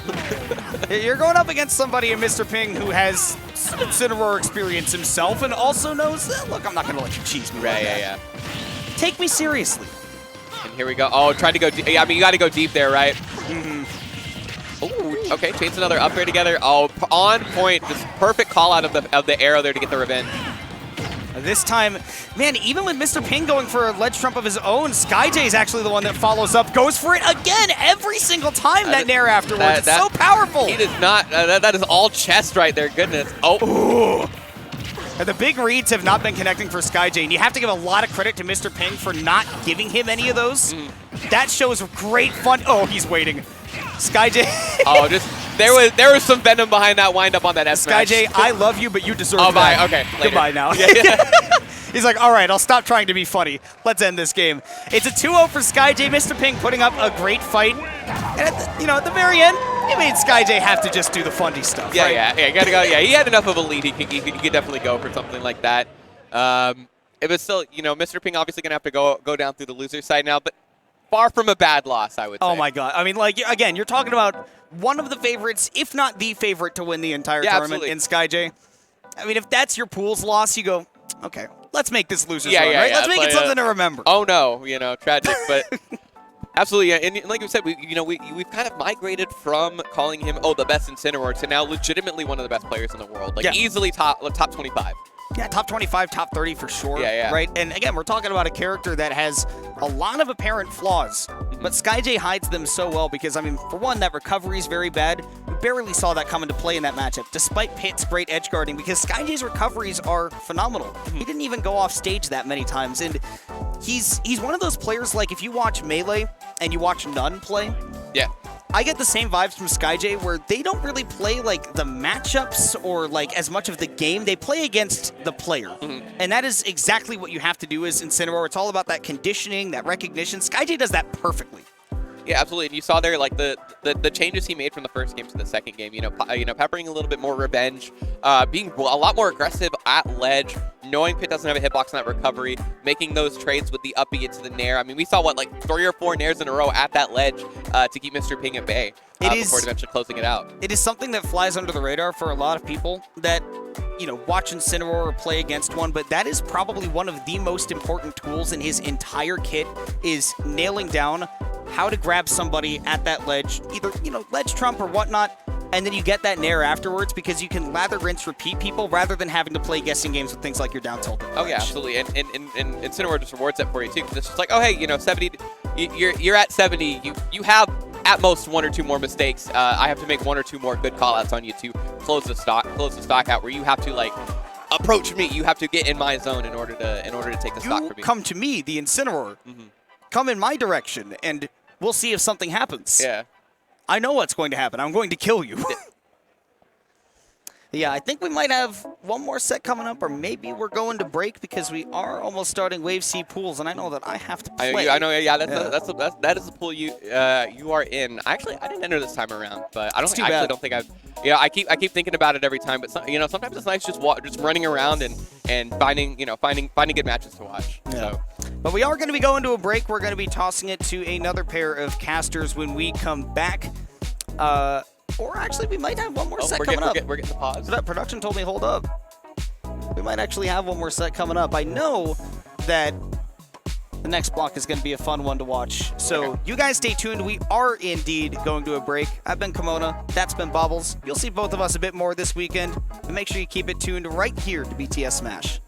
You're going up against somebody in Mr. Ping who has some Incineroar experience himself and also knows, look, I'm not going to let you cheese me. Right, yeah. Take me seriously. And here we go. Oh, trying to go deep. Yeah, I mean, you got to go deep there, right? Ooh, okay, chains another up air together. Oh, on point. Just perfect call out of the arrow there to get the revenge. This time, man, even with Mr. Ping going for a ledge trump of his own, SkyJ is actually the one that follows up, goes for it again every single time that nair afterwards. It's so powerful. He does not, that is all chest right there, goodness. Oh. Ooh. And the big reads have not been connecting for SkyJ, and you have to give a lot of credit to Mr. Ping for not giving him any of those. That shows great fun. Oh, he's waiting. SkyJ. Oh, just there was some venom behind that wind up on that S match. SkyJ, I love you, but you deserve that. Bye. Okay. Later. Goodbye now. He's like, all right, I'll stop trying to be funny. Let's end this game. It's a 2-0 for SkyJ. Mr. Ping putting up a great fight. And at the very end, it made SkyJ have to just do the fundy stuff. Yeah, right? yeah, gotta go. Yeah, he had enough of a lead. He could definitely go for something like that. It was still, Mr. Ping obviously gonna have to go down through the loser side now, but far from a bad loss, I would say. Oh my God. I mean, like, again, you're talking about one of the favorites, if not the favorite, to win the entire tournament in SkyJ. I mean, if that's your pool's loss, you go, okay, let's make this loser's run, right? Let's make it something to remember. Oh no, tragic, but absolutely, yeah. And like you said, we've kind of migrated from calling him the best Incineroar to now legitimately one of the best players in the world, like easily top 25. Yeah, top 25, top 30 for sure. Yeah. Right? And again, we're talking about a character that has a lot of apparent flaws, but SkyJ hides them so well because, I mean, for one, that recovery is very bad. We barely saw that come into play in that matchup, despite Pit's great edge guarding, because SkyJ's recoveries are phenomenal. He didn't even go off stage that many times, and he's one of those players, like, if you watch Melee and you watch None play, I get the same vibes from SkyJ where they don't really play like the matchups or like as much of the game. They play against the player. And that is exactly what you have to do as Incineroar. It's all about that conditioning, that recognition. SkyJ does that perfectly. Yeah, absolutely. And you saw there, like, the changes he made from the first game to the second game. Peppering a little bit more revenge, being a lot more aggressive at ledge, knowing Pit doesn't have a hitbox on that recovery, making those trades with the up B into the nair. I mean, we saw, 3 or 4 nairs in a row at that ledge to keep Mr. Ping at bay before eventually closing it out. It is something that flies under the radar for a lot of people that, watch Incineroar or play against one, but that is probably one of the most important tools in his entire kit, is nailing down how to grab somebody at that ledge, either, ledge trump or whatnot, and then you get that nair afterwards because you can lather, rinse, repeat people rather than having to play guessing games with things like your down tilt. Oh, yeah, absolutely. And Incineroar just rewards that for you, too, because it's just like, oh, hey, 70, you're at 70, you have at most 1 or 2 more mistakes. I have to make 1 or 2 more good call-outs on you to close the stock out, where you have to, approach me. You have to get in my zone in order to take the stock from me. Come to me, the Incineroar. Come in my direction, and we'll see if something happens. Yeah. I know what's going to happen. I'm going to kill you. Yeah, I think we might have one more set coming up, or maybe we're going to break because we are almost starting Wave C pools, and I know that I have to play. I know. Yeah, that is the pool you are in. I didn't enter this time around, but I don't think I've. Yeah, I keep thinking about it every time, but sometimes it's nice just running around and finding good matches to watch. Yeah. So. But we are going to be going to a break. We're going to be tossing it to another pair of casters when we come back. Or actually, we might have one more set coming up. We're getting the pause. Production told me, hold up. We might actually have one more set coming up. I know that the next block is going to be a fun one to watch. So you guys stay tuned. We are indeed going to a break. I've been Kimona. That's been Bobbles. You'll see both of us a bit more this weekend. And make sure you keep it tuned right here to BTS Smash.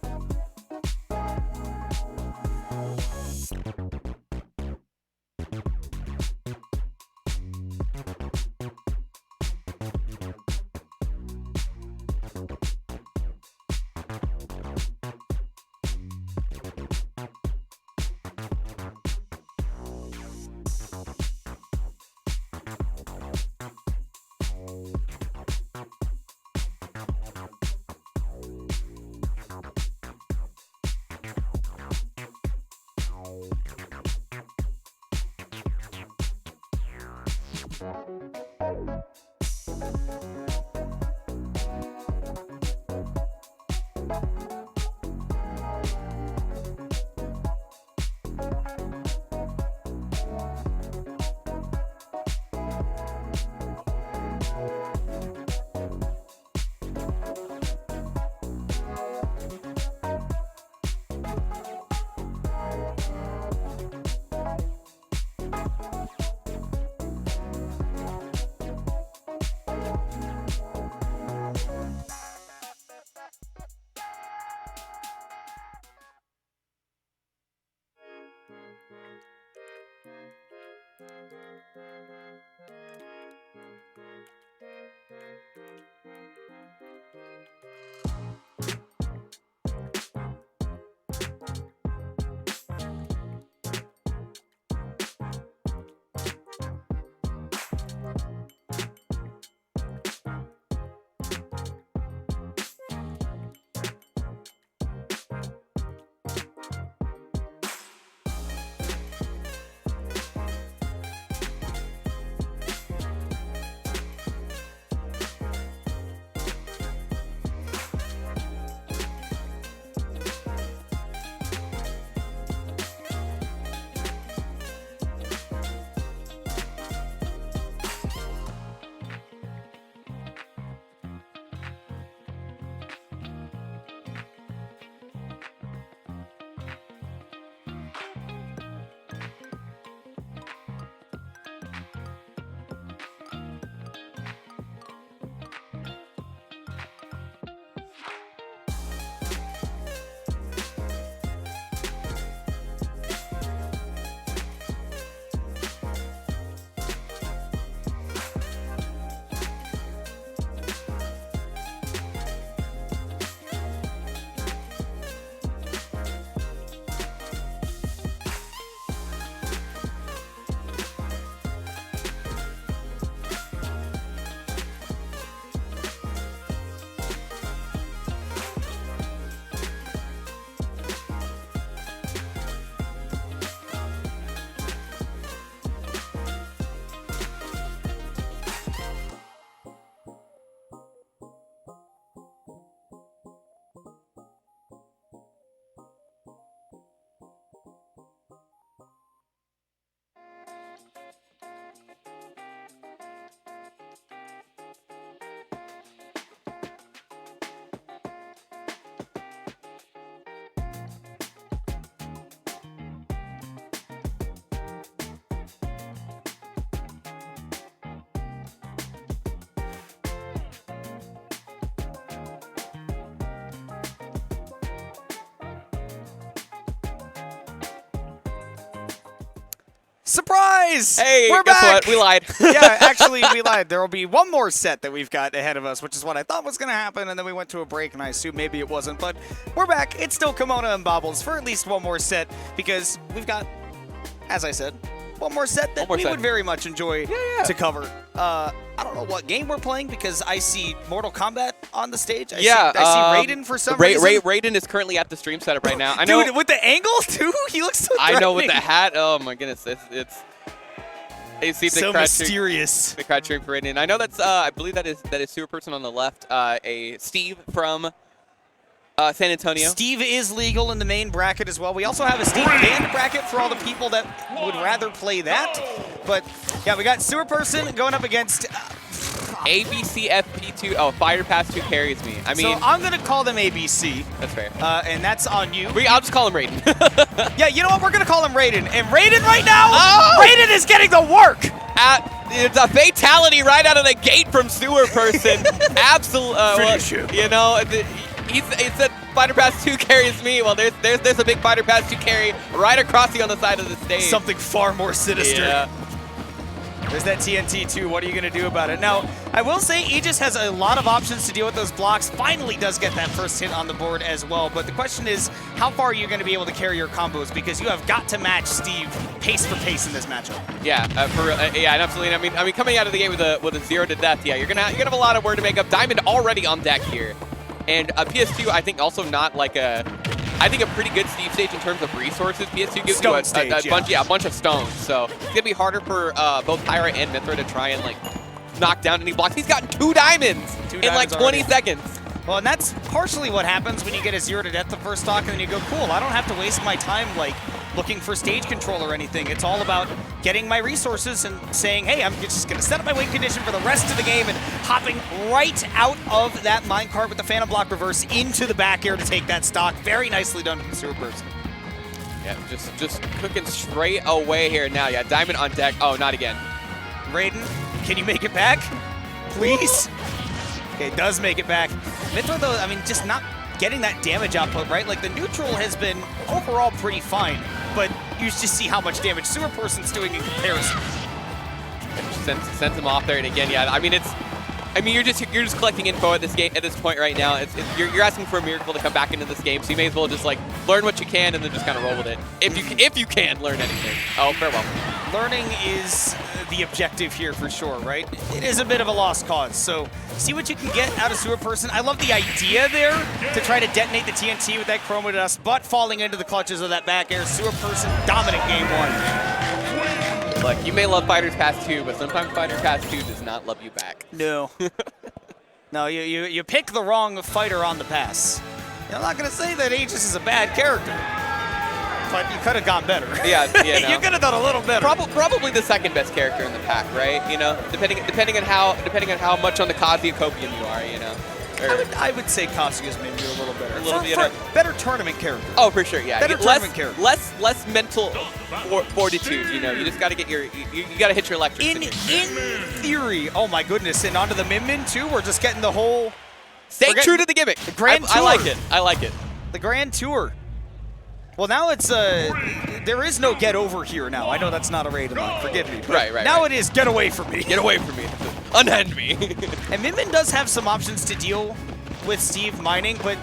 Surprise! Hey, we're guess back. what? We lied. Yeah, actually, we lied. There will be one more set that we've got ahead of us, which is what I thought was going to happen, and then we went to a break, and I assumed maybe it wasn't. But we're back. It's still Kimona and Bobbles for at least one more set, because we've got, as I said, one more set that we would very much enjoy to cover. I don't know what game we're playing, because I see Mortal Kombat on the stage. I see Raiden for some reason. Raiden is currently at the stream setup right now. I know. Dude, with the angle, too? He looks so I know, with the hat. Oh, my goodness. It's you see so mysterious. The crowd cheering for Raiden. I know that's, I believe that is Sewer Person on the left, a Steve from San Antonio. Steve is legal in the main bracket as well. We also have a Steve banned bracket for all the people that would rather play that. But, yeah, we got Sewer Person going up against... ABCFP2. Oh, Fighter Pass 2 carries me. I mean... So I'm going to call them ABC. That's fair. And that's on you. I'll just call him Raiden. Yeah, you know what? We're going to call him Raiden. And Raiden right now, Raiden is getting the work! It's a fatality right out of the gate from Sewer Person. Absolutely. You know... He said Fighter Pass 2 carries me. Well, there's a big Fighter Pass 2 carry right across you on the side of the stage. Something far more sinister. Yeah. There's that TNT too. What are you going to do about it? Now, I will say Aegis has a lot of options to deal with those blocks. Finally does get that first hit on the board as well. But the question is, how far are you going to be able to carry your combos? Because you have got to match Steve pace for pace in this matchup. Yeah, yeah, absolutely. I mean, coming out of the game with a 0 to death, yeah, you're gonna have a lot of work to make up. Diamond already on deck here. And PS2, I think, also not like a pretty good Steve stage in terms of resources. PS2 gives you a bunch of stones, so it's gonna be harder for both Pyra and Mythra to try and like knock down any blocks. He's gotten 2 diamonds in like 20 seconds. Well, and that's partially what happens when you get a 0 to death the first stock, and then you go, cool, I don't have to waste my time like looking for stage control or anything. It's all about getting my resources and saying, hey, I'm just going to set up my win condition for the rest of the game and hopping right out of that minecart with the Phantom Block reverse into the back air to take that stock. Very nicely done from the Sewer Person. Yeah, just cooking straight away here now. Yeah, Diamond on deck. Oh, not again. Raiden, can you make it back? Please? Okay, does make it back. Mythra, though, I mean, just not getting that damage output, right? Like, the neutral has been overall pretty fine, but you just see how much damage Sewer Person's doing in comparison. Sends him off there, and again, yeah, I mean, you're just collecting info at this point right now. You're asking for a miracle to come back into this game, so you may as well just like learn what you can and then just kind of roll with it. If you can learn anything. Oh, farewell. Learning is the objective here for sure, right? It is a bit of a lost cause, so see what you can get out of Sewer Person. I love the idea there to try to detonate the TNT with that Chroma Dust, but falling into the clutches of that back air. Sewer Person dominant game 1. Look, you may love Fighters Pass 2, but sometimes Fighters Pass 2 does not love you back. No. No, you pick the wrong fighter on the pass. I'm not going to say that Aegis is a bad character, but you could have gone better. Yeah, no. You could have done a little better. Probably the second best character in the pack, right? You know, depending on how much on the Kazuya copium you are, you know. I would say Kazuya's maybe a little better. A little bit better tournament character. Oh, for sure, yeah. Better tournament character. Less mental fortitude. You know, you just got to get you got to hit your electric. In theory, oh my goodness, and onto the Min Min too. We're just getting the whole. Stay true to the gimmick. The Grand Tour. I like it. I like it. The Grand Tour. Well, now it's there is no get over here now. I know that's not a Raiden line, forgive me. Right. Now it is get away from me. Get away from me. Unhand me. And Min Min does have some options to deal with Steve mining, but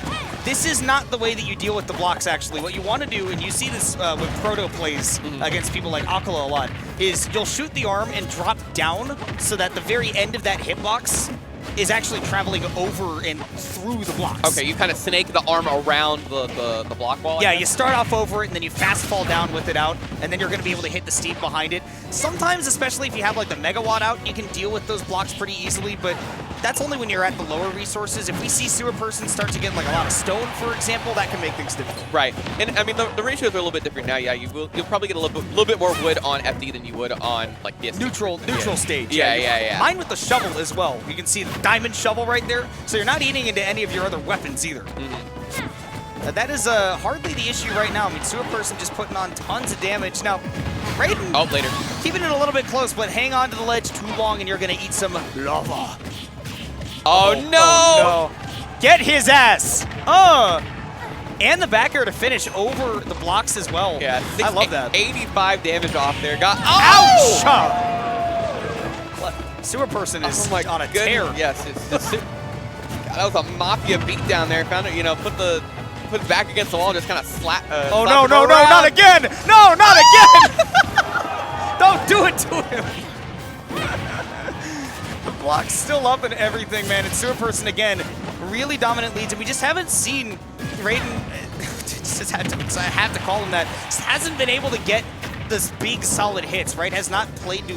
this is not the way that you deal with the blocks, actually. What you want to do, and you see this when Proto plays against people like Akala a lot, is you'll shoot the arm and drop down so that the very end of that hitbox is actually traveling over and through the blocks. Okay, you kind of snake the arm around the block wall? Yeah, you start off over it, and then you fast fall down with it out, and then you're going to be able to hit the Steve behind it. Sometimes, especially if you have like the Megawatt out, you can deal with those blocks pretty easily, but that's only when you're at the lower resources. If we see Sewer Person start to get like a lot of stone, for example, that can make things difficult. Right, and I mean the ratios are a little bit different now. Yeah, you'll probably get a little bit more wood on FD than you would on like PS2. Neutral stage. Yeah. Mine with the shovel as well. You can see the diamond shovel right there, so you're not eating into any of your other weapons either. That is hardly the issue right now. I mean, Sewer Person just putting on tons of damage. Now, Raiden, later. Keeping it a little bit close, but hang on to the ledge too long and you're going to eat some lava. Oh, no! Get his ass! And the back air to finish over the blocks as well. Yeah, I love that. 85 damage off there. Ouch! Sewer Person is on a tear. Yes, that was a mafia beat down there. Found it, you know, put it back against the wall, just kind of slap. Oh no, not again! No, not again! Don't do it to him. The block's still up and everything, man. And Sewer Person again, really dominant leads, and we just haven't seen Raiden. I have to call him that. Just hasn't been able to get this big solid hits, right? Has not played to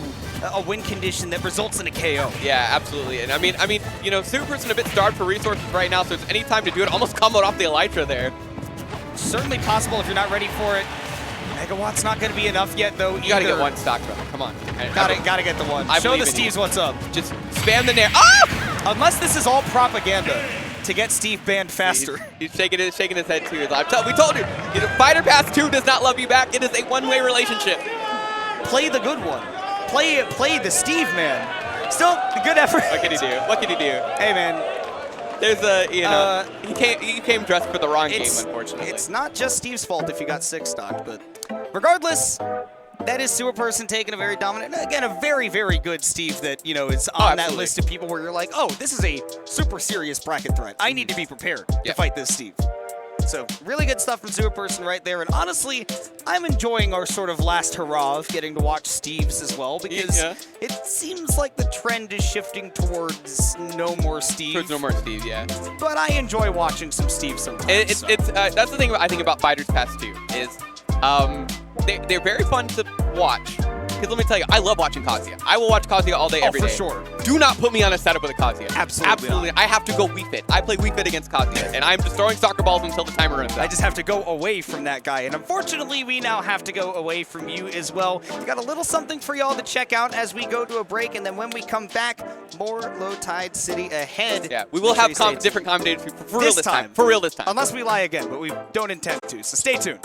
a win condition that results in a KO. Yeah, absolutely. And I mean, you know, Sewer Person a bit starved for resources right now, so it's any time to do it. Almost comboed off the Elytra there. Certainly possible if you're not ready for it. Megawatt's not going to be enough yet, though. You gotta get one stock, brother. Come on. Gotta get the one. Show the Steves what's up. Just spam the nair. Oh! Unless this is all propaganda to get Steve banned faster. He's shaking his head too. We told you, Fighter Pass 2 does not love you back. It is a one-way relationship. Play the good one. Play the Steve, man. Still, a good effort. What can he do? What can he do? Hey, man. There's a, you know, he came dressed for the wrong game, unfortunately. It's not just Steve's fault if you got 6 stock, but regardless, that is Sewer Person taking a very dominant, again, a very, very good Steve that, you know, is on that list of people where you're like, oh, this is a super serious bracket threat. I need to be prepared to fight this Steve. So really good stuff from Sewer Person right there. And honestly, I'm enjoying our sort of last hurrah of getting to watch Steves as well, because it seems like the trend is shifting towards no more Steve. Towards no more Steve, yeah. But I enjoy watching some Steve sometimes. That's the thing I think about Fighters Pass 2 is they're very fun to watch. Because let me tell you, I love watching Kazuya. I will watch Kazuya all day, every day. For sure. Do not put me on a setup with a Kazuya. Absolutely. I have to go Wii Fit. I play Wii Fit against Kazuya, and I'm just throwing soccer balls until the timer runs out. I just have to go away from that guy. And unfortunately, we now have to go away from you as well. We got a little something for y'all to check out as we go to a break. And then when we come back, more Low Tide City ahead. Yeah, we will have different commentators for real this time. For real this time. Unless we lie again, but we don't intend to. So stay tuned.